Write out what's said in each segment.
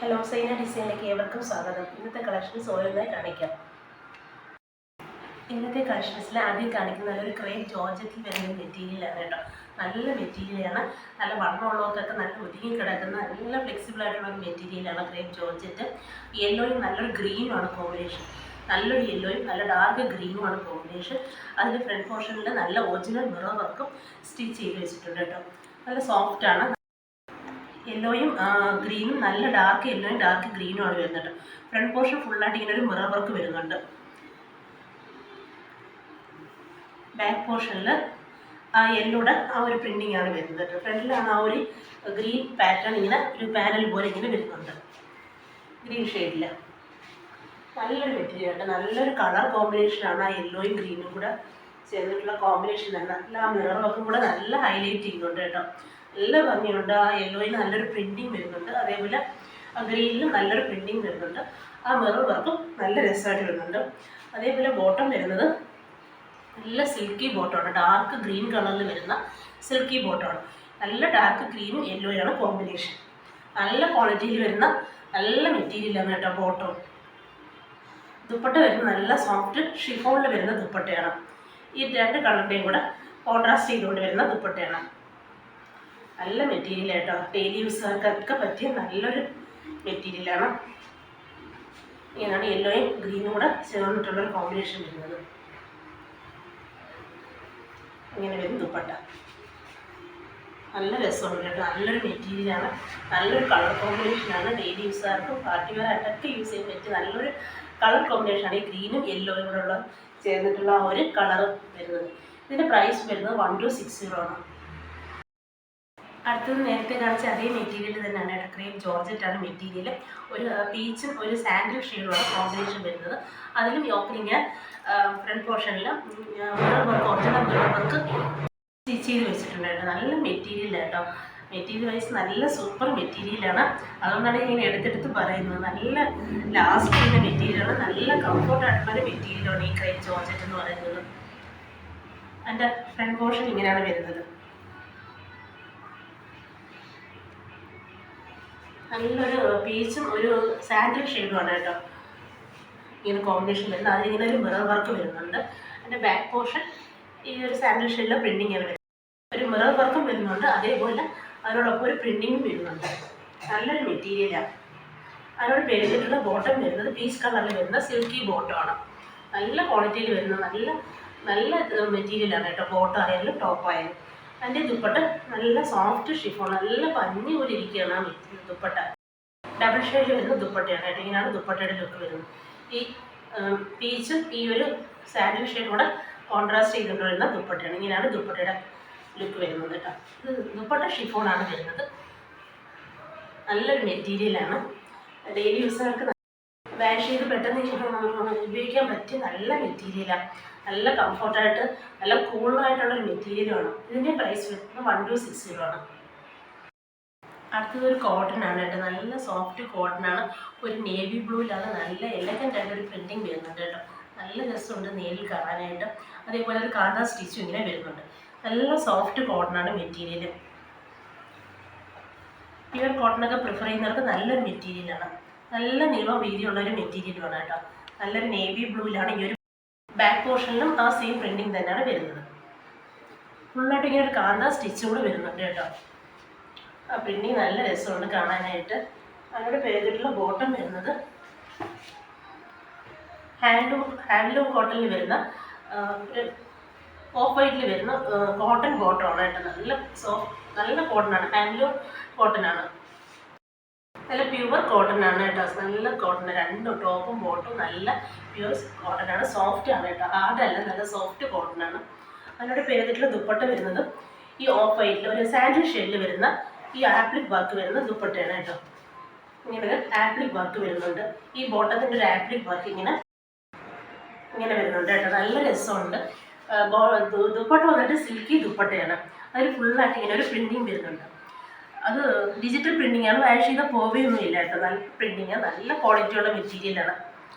Hello, Saina ഡിസൈനിലേക്ക് ഏവർക്കും സ്വാഗതം. ഇന്നത്തെ കളക്ഷൻസ് ഓരോന്നായി കാണിക്കാം. ഇന്നത്തെ കളക്ഷൻസിൽ ആദ്യം കാണിക്കുന്ന നല്ലൊരു ക്രേപ്പ് ജോർജറ്റിൽ വരുന്ന മെറ്റീരിയലാണ് കേട്ടോ. നല്ല മെറ്റീരിയലാണ്, നല്ല വണ്ണമുള്ളവർക്കൊക്കെ നല്ല ഒതുങ്ങി കിടക്കുന്ന നല്ല ഫ്ലെക്സിബിൾ ആയിട്ടുള്ള ഒരു മെറ്റീരിയലാണ് ക്രേപ്പ് ജോർജറ്റ്. യെല്ലോയും നല്ലൊരു ഗ്രീനുമാണ് കോമ്പിനേഷൻ. നല്ലൊരു യെല്ലോയും നല്ല ഡാർക്ക് ഗ്രീനുമാണ് കോമ്പിനേഷൻ. അതിൻ്റെ ഫ്രണ്ട് പോർഷനിൽ നല്ല ഒറിജിനൽ മിറർ വർക്കും സ്റ്റിച്ച് ചെയ്ത് വെച്ചിട്ടുണ്ട് കേട്ടോ. നല്ല സോഫ്റ്റാണ്. യെല്ലോയും ഗ്രീനും, നല്ല ഡാർക്ക് യെല്ലോയും ഡാർക്ക് ഗ്രീനും ആണ് വരുന്നത്. ഫ്രണ്ട് പോർഷൻ ഫുള്ളായിട്ട് ഇങ്ങനെ ഒരു മിറർ വർക്ക് വരുന്നുണ്ട്. ബാക്ക് പോർഷനിൽ ആ യെല്ലോയുടെ ആ ഒരു പ്രിന്റിംഗ് ആണ് വരുന്നത്. ഫ്രണ്ടിലാണ് ആ ഒരു ഗ്രീൻ പാറ്റേൺ, ഇങ്ങനെ ഒരു പാനൽ പോലെ ഇങ്ങനെ വരുന്നുണ്ട് ഗ്രീൻ ഷെയ്ഡിൽ. നല്ലൊരു മെറ്റീരിയൽ ഉണ്ട്, നല്ലൊരു കളർ കോമ്പിനേഷനാണ്. ആ യെല്ലോയും ഗ്രീനും കൂടെ ചേർന്നിട്ടുള്ള കോമ്പിനേഷൻ തന്നെ നല്ല ആ മിറർ വർക്കും കൂടെ നല്ല ഹൈലൈറ്റ് ചെയ്യുന്നുണ്ട് കേട്ടോ. നല്ല ഭംഗിയുണ്ട്. ആ യെല്ലോയിൽ നല്ലൊരു പ്രിന്റിങ് വരുന്നുണ്ട്, അതേപോലെ ആ ഗ്രീനിലും നല്ലൊരു പ്രിന്റിങ് വരുന്നുണ്ട്. ആ മിറർ വർക്കും നല്ല രസമായിട്ട് വരുന്നുണ്ട്. അതേപോലെ ബോട്ടം വരുന്നത് നല്ല സിൽക്കി ബോട്ടമാണ്, ഡാർക്ക് ഗ്രീൻ കളറിൽ വരുന്ന സിൽക്കി ബോട്ടമാണ്. നല്ല ഡാർക്ക് ഗ്രീനും യെല്ലോയാണ് കോമ്പിനേഷൻ. നല്ല ക്വാളിറ്റിയിൽ വരുന്ന നല്ല മെറ്റീരിയലാണ് കേട്ടോ ബോട്ടം. ദുപ്പട്ട വരുന്ന നല്ല സോഫ്റ്റ് ഷിഫോണിൽ വരുന്ന ദുപ്പട്ടയാണ്. ഈ രണ്ട് കളറിൻ്റെയും കൂടെ കോൺട്രാസ്റ്റ് ചെയ്തുകൊണ്ട് വരുന്ന ദുപ്പട്ടയാണ്. നല്ല മെറ്റീരിയൽ കേട്ടോ, ഡെയിലി യൂസുകാർക്കൊക്കെ പറ്റിയ നല്ലൊരു മെറ്റീരിയലാണ്. ഇങ്ങനെയാണ് യെല്ലോയും ഗ്രീനും കൂടെ ചേർന്നിട്ടുള്ളൊരു കോമ്പിനേഷൻ വരുന്നത്. ഇങ്ങനെ വരും ദുപ്പട്ട. നല്ല രസമുണ്ട് കേട്ടോ, നല്ലൊരു മെറ്റീരിയലാണ്, നല്ലൊരു കളർ കോമ്പിനേഷനാണ്. ഡെയിലി യൂസുകാർക്കും പാർട്ടി വെയർ ആയിട്ടൊക്കെ യൂസ് ചെയ്യാൻ പറ്റിയ നല്ലൊരു കളർ കോമ്പിനേഷനാണ്. ഈ ഗ്രീനും യെല്ലോയും കൂടെ ഉള്ള ചേർന്നിട്ടുള്ള ആ ഒരു കളർ വരുന്നത്. ഇതിൻ്റെ പ്രൈസ് വരുന്നത് 1260 ആണ്. അടുത്തത് നേരത്തെ കാണിച്ച അതേ മെറ്റീരിയൽ തന്നെയാണ് കേട്ടോ. ക്രേപ്പ് ജോർജറ്റാണ് മെറ്റീരിയൽ. ഒരു പീച്ചും ഒരു സാൻഡിൽ ഷെയ്ഡുമാണ് കോമ്പിനേഷൻ വരുന്നത്. അതിലും യോക്കിലിങ്ങനെ ഫ്രണ്ട് പോർഷനിൽ mirror work, original mirror work stitch ചെയ്ത് വെച്ചിട്ടുണ്ട് കേട്ടോ. നല്ല മെറ്റീരിയൽ കേട്ടോ. മെറ്റീരിയൽ വൈസ് നല്ല സൂപ്പർ മെറ്റീരിയലാണ്. അതുകൊണ്ടാണ് ഇങ്ങനെ എടുത്തെടുത്ത് പറയുന്നത്. നല്ല ലാസ്റ്റ് ചെയ്യുന്ന മെറ്റീരിയലാണ്, നല്ല കംഫർട്ടായിട്ടുള്ളൊരു മെറ്റീരിയലാണ് ഈ ക്രേപ്പ് ജോർജറ്റ് എന്ന് പറയുന്നത്. അതിൻ്റെ ഫ്രണ്ട് പോർഷൻ ഇങ്ങനെയാണ് വരുന്നത്. നല്ലൊരു പീച്ചും ഒരു സാൻഡിൽ ഷെയ്ഡുമാണ് കേട്ടോ ഇങ്ങനെ കോമ്പിനേഷൻ വരുന്നത്. അതിലിങ്ങനെ ഒരു മിറർ വർക്ക് വരുന്നുണ്ട്. അതിൻ്റെ ബാക്ക് പോർഷൻ ഈ ഒരു സാൻഡിൽ ഷെയ്ഡിലെ പ്രിൻറ്റിങ് ആണ് വരുന്നത്. ഒരു മിറർ വർക്കും വരുന്നുണ്ട്, അതേപോലെ അതിനോടൊപ്പം ഒരു പ്രിൻറ്റിങ്ങും വരുന്നുണ്ട്. നല്ലൊരു മെറ്റീരിയലാണ്. അതിനോട് പേരിട്ടുള്ള ബോട്ടം വരുന്നത് പീച്ച് കളറിൽ വരുന്ന സിൽക്കി ബോട്ടമാണ്. നല്ല ക്വാളിറ്റിയിൽ വരുന്ന നല്ല നല്ല മെറ്റീരിയലാണ് കേട്ടോ. ബോട്ടം ആയാലും ടോപ്പായാലും. അതിൻ്റെ ദുപ്പട്ട നല്ല സോഫ്റ്റ് ഷിഫോൺ, നല്ല പഞ്ഞി പോലെ ഇരിക്കുകയാണ് ആ ദുപ്പട്ട. ഡബിൾ ഷെയ്ഡിൽ വരുന്ന ദുപ്പട്ടയാണ് കേട്ടോ. ഇങ്ങനെയാണ് ദുപ്പട്ടയുടെ ലുക്ക് വരുന്നത്. ഈ പീച്ചും ഈ ഒരു സാൻഡിൽ ഷെയ്ഡും കൂടെ കോൺട്രാസ്റ്റ് ചെയ്തുകൊണ്ട് വരുന്ന ദുപ്പട്ടയാണ്. ഇങ്ങനെയാണ് ദുപ്പട്ടയുടെ ലുക്ക് വരുന്നത് കേട്ടോ. ഇത് ദുപ്പട്ട ഷിഫോണാണ് വരുന്നത്. നല്ലൊരു മെറ്റീരിയലാണ്. ഡെയിലി യൂസുകൾക്ക് വാഷ് ചെയ്ത് പെട്ടെന്ന് ഉപയോഗിക്കാൻ പറ്റിയ നല്ല മെറ്റീരിയലാണ്. നല്ല കംഫർട്ടായിട്ട് നല്ല കൂളായിട്ടുള്ളൊരു മെറ്റീരിയലുമാണ്. ഇതിൻ്റെ പ്രൈസ് വരുന്നത് 1260 ആണ്. അടുത്തതൊരു കോട്ടൺ ആണ് കേട്ടോ. നല്ല സോഫ്റ്റ് കോട്ടൺ ആണ്. ഒരു നേവി ബ്ലൂവിലാണ് നല്ല എലഗൻ്റ് ആയിട്ടൊരു പ്രിൻറ്റിങ് വരുന്നുണ്ട് കേട്ടോ. നല്ല രസമുണ്ട് നേരിൽ കാണാനായിട്ട്. അതേപോലെ ഒരു കാന്ത സ്റ്റിച്ചും ഇങ്ങനെ വരുന്നുണ്ട്. നല്ല സോഫ്റ്റ് കോട്ടൺ ആണ് മെറ്റീരിയൽ. പ്യുവർ കോട്ടണൊക്കെ പ്രിഫർ ചെയ്യുന്നവർക്ക് നല്ലൊരു മെറ്റീരിയലാണ്. നല്ല നീളം വീതിയുള്ളൊരു മെറ്റീരിയലുമാണ് കേട്ടോ. നല്ലൊരു നേവി ബ്ലൂവിലാണ്. ഈ ഒരു ബാക്ക് പോർഷനിലും ആ സെയിം പ്രിൻറ്റിങ് തന്നെയാണ് വരുന്നത്. ഫുള്ളായിട്ട് ഇങ്ങനെ ഒരു കാന്ത സ്റ്റിച്ചും കൂടെ വരുന്നുണ്ട് കേട്ടോ. ആ പ്രിൻറ്റിങ് നല്ല രസമുണ്ട് കാണാനായിട്ട്. അതിനോട് പേരിട്ടുള്ള ബോട്ടം വരുന്നത് ഹാൻഡ്ലൂം കോട്ടണിൽ വരുന്ന ഓഫ് വൈറ്റിൽ വരുന്ന കോട്ടൺ ബോട്ടമാണ് കേട്ടോ. നല്ല കോട്ടണാണ്, ഹാൻഡ്ലൂം കോട്ടനാണ്. നല്ല പ്യുവർ കോട്ടൺ ആണ് കേട്ടോ. നല്ല കോട്ടൺ, രണ്ടും ടോപ്പും ബോട്ടും നല്ല പ്യുവർ കോട്ടൺ ആണ്. സോഫ്റ്റ് ആണ് കേട്ടോ, ഹാർഡല്ല, നല്ല സോഫ്റ്റ് കോട്ടൺ ആണ്. അതിനോട് പേരിട്ടുള്ള ദുപ്പട്ട വരുന്നത് ഈ ഓഫ് വൈറ്റിൽ ഒരു സാൻഡിൽ ഷെയ്ഡിൽ വരുന്ന ഈ ആപ്ലിക് വർക്ക് വരുന്ന ദുപ്പട്ടയാണ് കേട്ടോ. ഇങ്ങനെ ആപ്ലിക് വർക്ക് വരുന്നുണ്ട്. ഈ ബോട്ടത്തിൻ്റെ ഒരു ആപ്ലിക് വർക്ക് ഇങ്ങനെ വരുന്നുണ്ട് കേട്ടോ. നല്ല രസമുണ്ട്. ദുപ്പട്ട വന്നിട്ട് സിൽക്കി ദുപ്പട്ടയാണ്. അതിൽ ഫുള്ളായിട്ട് ഇങ്ങനെ ഒരു പ്രിൻറ്റിങ് വരുന്നുണ്ട്. അത് ഡിജിറ്റൽ പ്രിൻറ്റിംഗ് ആണ്, വാഷ് ചെയ്താൽ പോവുകയൊന്നും ഇല്ല കേട്ടോ. നല്ല പ്രിൻറ്റിങ്, നല്ല ക്വാളിറ്റിയുള്ള മെറ്റീരിയലാണ്.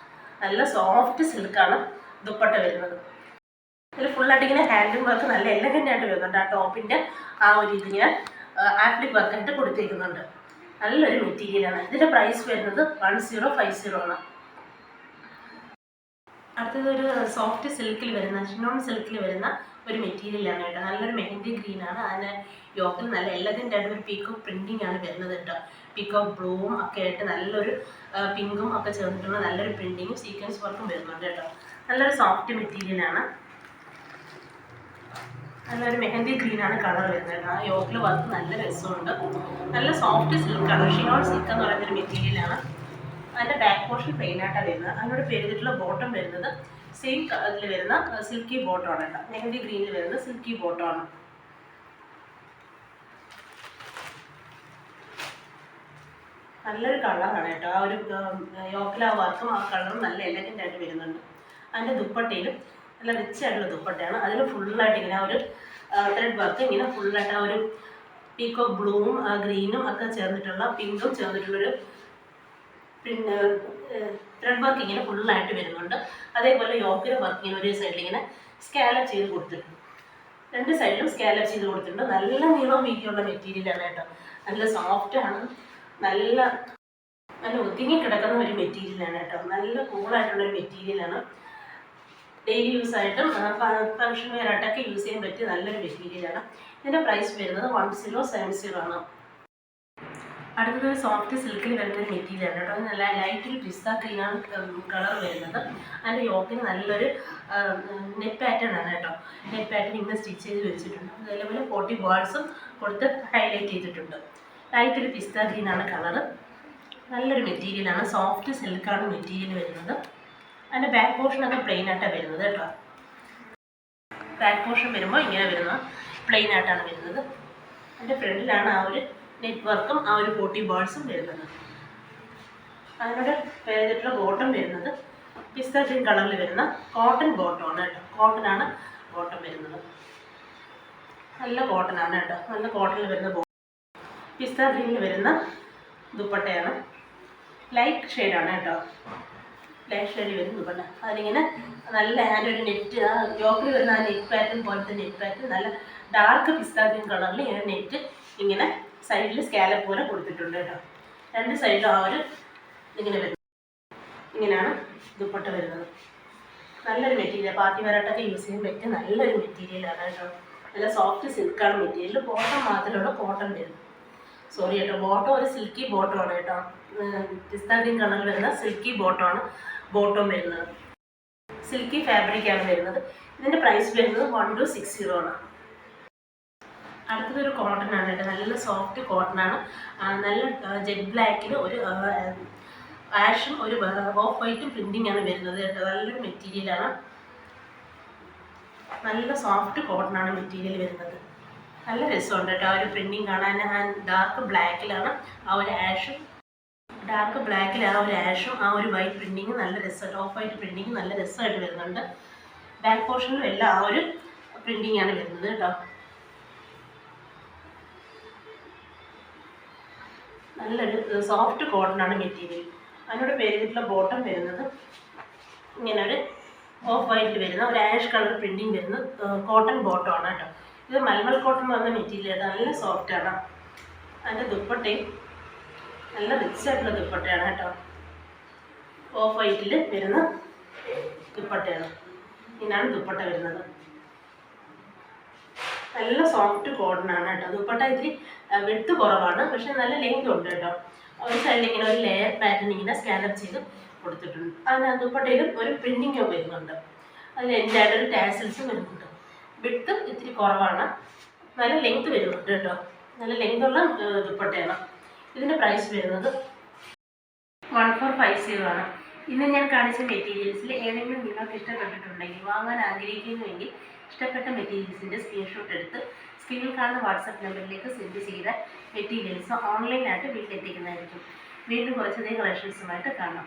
നല്ല സോഫ്റ്റ് സിൽക്കാണ് ദുപ്പട്ട വരുന്നത്. ഇതിൽ ഫുള്ളായിട്ട് ഇങ്ങനെ ഹാൻഡിൽ വർക്ക് നല്ല എലഗൻ്റ് ആയിട്ട് വരുന്നുണ്ട്. ആ ടോപ്പിൻ്റെ ആ ഒരു ഇതിങ്ങനെ ആപ്ലിക് വർക്കായിട്ട് കൊടുത്തിരിക്കുന്നുണ്ട്. നല്ലൊരു മെറ്റീരിയലാണ്. ഇതിൻ്റെ പ്രൈസ് വരുന്നത് 1050 ആണ്. അടുത്തതൊരു സോഫ്റ്റ് സിൽക്കിൽ വരുന്ന ചിനോൺ സിൽക്കിൽ വരുന്ന ഒരു മെറ്റീരിയലാണ് കേട്ടോ. നല്ലൊരു മെഹന്തി ഗ്രീനാണ്. അതിന് യോക്കിൽ നല്ല എല്ലാത്തിൻ്റെ ആയിട്ട് ഒരു പീക്കോക്ക് പ്രിൻറ്റിംഗ് ആണ് വരുന്നത് കേട്ടോ. പീക്കോക്ക് ബ്ലൂവും ഒക്കെ ആയിട്ട് നല്ലൊരു പിങ്കും ഒക്കെ ചേർന്നിട്ടുള്ള നല്ലൊരു പ്രിൻറ്റിങ്ങും സീക്വൻസ് വർക്കും വരുന്നുണ്ട് കേട്ടോ. നല്ലൊരു സോഫ്റ്റ് മെറ്റീരിയലാണ്. നല്ലൊരു മെഹന്തി ഗ്രീനാണ് കളർ വരുന്നത്. ആ യോക്കിൽ വർക്ക് നല്ല രസമുണ്ട്. നല്ല സോഫ്റ്റ് സിൽക്കാണ്. ഷിനോൺ സിൽക്ക് എന്ന് പറയുന്നൊരു മെറ്റീരിയലാണ്. അതിൻ്റെ ബാക്ക് പോർഷൻ പ്ലെയിൻ ആയിട്ടാണ് വരുന്നത്. അതിനോട് പേരിട്ടുള്ള ബോട്ടം വരുന്നത് സെയിം ഇതിൽ വരുന്ന സിൽക്കി ബോട്ടമാണ് കേട്ടോ. മെഹന്തി ഗ്രീനിൽ വരുന്ന സിൽക്കി ബോട്ടമാണ്. നല്ലൊരു കളറാണ് കേട്ടോ. ആ ഒരു യോക്കിലെ ആ വർക്കും ആ കളറും നല്ല എലഗൻ്റ് ആയിട്ട് വരുന്നുണ്ട്. അതിൻ്റെ ദുപ്പട്ടയിലും നല്ല റിച്ച് ആയിട്ടുള്ള ദുപ്പട്ടയാണ്. അതിൽ ഫുള്ളായിട്ട് ഇങ്ങനെ ആ ഒരു ത്രെഡ് വർക്ക് ഇങ്ങനെ ഫുള്ളായിട്ട് ആ ഒരു പീക്കോക്ക് ബ്ലൂവും ഗ്രീനും ഒക്കെ ചേർന്നിട്ടുള്ള പിങ്കും ചേർന്നിട്ടുള്ളൊരു പിന്നെ ത്രെഡ് വർക്ക് ഇങ്ങനെ ഫുള്ളായിട്ട് വരുന്നുണ്ട്. അതേപോലെ യോക്കിലെ വർക്ക് ഇങ്ങനെ ഒരു സൈഡിൽ ഇങ്ങനെ സ്കാലപ്പ് ചെയ്ത് കൊടുത്തിട്ടുണ്ട്. രണ്ട് സൈഡിലും സ്കാലപ്പ് ചെയ്ത് കൊടുത്തിട്ടുണ്ട്. നല്ല നീളം വീതിയുള്ള മെറ്റീരിയലാണ് കേട്ടോ. നല്ല സോഫ്റ്റാണ്. നല്ല ഒതുങ്ങി കിടക്കുന്ന ഒരു മെറ്റീരിയലാണ് കേട്ടോ. നല്ല കൂളായിട്ടുള്ളൊരു മെറ്റീരിയലാണ്. ഡെയിലി യൂസ് ആയിട്ടും ഫങ്ഷൻ വെയർ ആയിട്ടൊക്കെ യൂസ് ചെയ്യാൻ പറ്റിയ നല്ലൊരു മെറ്റീരിയലാണ്. ഇതിൻ്റെ പ്രൈസ് വരുന്നത് 1070 ആണ്. അടുത്തതൊരു സോഫ്റ്റ് സിൽക്കിൽ വരുന്നൊരു മെറ്റീരിയലാണ് കേട്ടോ. നല്ല ലൈറ്റിൽ പിസ്ത ഗ്രീനാണ് കളർ വരുന്നത്. അതിൻ്റെ യോക്കിന് നല്ലൊരു നെറ്റ് പാറ്റേൺ ആണ് കേട്ടോ. നെറ്റ് പാറ്റേൺ ഇങ്ങനെ സ്റ്റിച്ച് ചെയ്ത് വെച്ചിട്ടുണ്ട്. അതേപോലെ 40 ബോൾസും കൊടുത്ത് ഹൈലൈറ്റ് ചെയ്തിട്ടുണ്ട്. ലൈറ്റിൽ പിസ്ത ഗ്രീനാണ് കളറ്. നല്ലൊരു മെറ്റീരിയലാണ്. സോഫ്റ്റ് സിൽക്കാണ് മെറ്റീരിയൽ വരുന്നത്. അതിൻ്റെ ബാക്ക് പോർഷനൊക്കെ പ്ലെയിൻ ആയിട്ടാണ് വരുന്നത് കേട്ടോ. ബാക്ക് പോർഷൻ വരുമ്പോൾ ഇങ്ങനെ വരുന്ന പ്ലെയിൻ ആയിട്ടാണ് വരുന്നത്. അതിൻ്റെ ഫ്രണ്ടിലാണ് ആ ഒരു നെറ്റ് വർക്കും ആ ഒരു 40 ബോൾസും വരുന്നത്. അതിനോട് പേരിട്ടുള്ള ബോട്ടം വരുന്നത് പിസ്ത ഗ്രീൻ കളറിൽ വരുന്ന കോട്ടൺ ബോട്ടമാണ് കേട്ടോ. കോട്ടനാണ് ബോട്ടം വരുന്നത്. നല്ല കോട്ടനാണ് കേട്ടോ. നല്ല കോട്ടണിൽ വരുന്ന പിസ്ത ഗ്രീനിൽ വരുന്ന ദുപ്പട്ടയാണ്. ലൈറ്റ് ഷെയ്ഡാണ് കേട്ടോ. ലൈറ്റ് ഷെയ്ഡിൽ വരുന്ന ദുപ്പട്ട. അതിലിങ്ങനെ നല്ല ഒരു നെറ്റ് ആ യോക്കിൽ വരുന്ന ആ നെറ്റ് പാറ്റേൺ പോലത്തെ നെറ്റ് പാറ്റേൺ നല്ല ഡാർക്ക് പിസ്ത ഗ്രീൻ കളറിൽ ഇങ്ങനെ നെറ്റ് ഇങ്ങനെ സൈഡിൽ സ്കാലപ്പ് പോലെ കൊടുത്തിട്ടുണ്ട് കേട്ടോ. രണ്ട് സൈഡിലും ആ ഒരു ഇങ്ങനെ വരുന്നത്. ഇങ്ങനെയാണ് ദുപ്പട്ട വരുന്നത്. നല്ലൊരു മെറ്റീരിയൽ. പാർട്ടി വെയറായിട്ടൊക്കെ യൂസ് ചെയ്യാൻ പറ്റിയ നല്ലൊരു മെറ്റീരിയലാണ് കേട്ടോ. നല്ല സോഫ്റ്റ് സിൽക്കാണ് മെറ്റീരിയൽ. ബോട്ടം മാത്രമുള്ള കോട്ടൺ വരുന്നത്. സോറി കേട്ടോ. ബോട്ടം ഒരു സിൽക്കി ബോട്ടമാണ് കേട്ടോ. പിസ്ത ഗ്രീൻ കളറിൽ വരുന്ന സിൽക്കി ബോട്ടമാണ് ബോട്ടം വരുന്നത്. സിൽക്കി ഫാബ്രിക്കാണ് വരുന്നത്. ഇതിൻ്റെ പ്രൈസ് വരുന്നത് 1260 ആണ്. അടുത്തതൊരു കോട്ടൺ ആണ് കേട്ടോ. നല്ല സോഫ്റ്റ് കോട്ടൺ ആണ്. നല്ല ജെറ്റ് ബ്ലാക്കിൽ ഒരു ആഷും ഒരു ഓഫ് വൈറ്റും പ്രിൻറ്റിംഗ് ആണ് വരുന്നത് കേട്ടോ. നല്ലൊരു മെറ്റീരിയലാണ്. നല്ല സോഫ്റ്റ് കോട്ടൺ ആണ് മെറ്റീരിയൽ വരുന്നത്. നല്ല രസമുണ്ട് കേട്ടോ. ആ ഒരു പ്രിൻറ്റിങ് കാണാൻ. ഡാർക്ക് ബ്ലാക്കിലാണ് ആ ഒരു ആഷും ആ ഒരു വൈറ്റ് പ്രിൻറ്റിങ് നല്ല രസമായിട്ട് ഓഫ് വൈറ്റ് പ്രിൻറ്റിങ് നല്ല രസമായിട്ട് വരുന്നുണ്ട്. ബാക്ക് പോർഷനിലും എല്ലാം ആ ഒരു പ്രിൻറ്റിങ് ആണ് വരുന്നത് കേട്ടോ. നല്ലൊരു സോഫ്റ്റ് കോട്ടൺ ആണ് മെറ്റീരിയൽ. അതിനോട് പേരിട്ടുള്ള ബോട്ടം വരുന്നത് ഇങ്ങനെ ഒരു ഓഫ് വൈറ്റിൽ വരുന്ന ഒരു ആഷ് കളർ പ്രിൻറ്റിങ് വരുന്ന കോട്ടൺ ബോട്ടമാണ് കേട്ടോ. ഇത് മൽമൽ കോട്ടൺ എന്ന് പറഞ്ഞ മെറ്റീരിയൽ നല്ല സോഫ്റ്റാണ്. അതിൻ്റെ ദുപ്പട്ടയും നല്ല റിച്ച് ആയിട്ടുള്ള ദുപ്പട്ടയാണ് കേട്ടോ. ഓഫ് വൈറ്റിൽ വരുന്ന ദുപ്പട്ടയാണ്. ഇങ്ങനെയാണ് ദുപ്പട്ട വരുന്നത്. നല്ല സോഫ്റ്റ് കോട്ടൺ ആണ് കേട്ടോ. ദുപ്പട്ട ഇതിൽ വെട്ട് കുറവാണ്, പക്ഷെ നല്ല ലെങ്ത് ഉണ്ട് കേട്ടോ. ഒരു സൈഡിൽ ഇങ്ങനെ ഒരു ലെയർ പാറ്റേൺ ഇങ്ങനെ സ്കാനപ്പ് ചെയ്ത് കൊടുത്തിട്ടുണ്ട്. അതിന് ദുപ്പട്ടയിലും ഒരു പ്രിൻറ്റിങ് വരുന്നുണ്ട്. അതിൽ എൻ്റെ ഒരു ടാസൽസും വരുന്നുണ്ട്. വിട്ട് ഇത്തിരി കുറവാണ്. നല്ല ലെങ്ത് വരുന്നുണ്ട് കേട്ടോ. നല്ല ലെങ്തുള്ള ദുപ്പട്ടയാണ്. ഇതിൻ്റെ പ്രൈസ് വരുന്നത് 1450 ആണ്. ഇന്ന് ഞാൻ കാണിച്ച മെറ്റീരിയൽസിൽ ഏതെങ്കിലും നിങ്ങൾക്ക് ഇഷ്ടപ്പെട്ടിട്ടുണ്ടെങ്കിൽ വാങ്ങാൻ ആഗ്രഹിക്കുന്നുവെങ്കിൽ ഇഷ്ടപ്പെട്ട മെറ്റീരിയൽസിൻ്റെ സ്ക്രീൻഷോട്ട് എടുത്ത് സ്ക്രീനിൽ കാണുന്ന വാട്സപ്പ് നമ്പറിലേക്ക് സെൻഡ് ചെയ്ത മെറ്റീരിയൽസ് ഓൺലൈനായിട്ട് വീട്ടിലെത്തിക്കുന്നതായിരിക്കും. വീണ്ടും കുറച്ചധികം കളക്ഷൻസുമായിട്ട് കാണാം.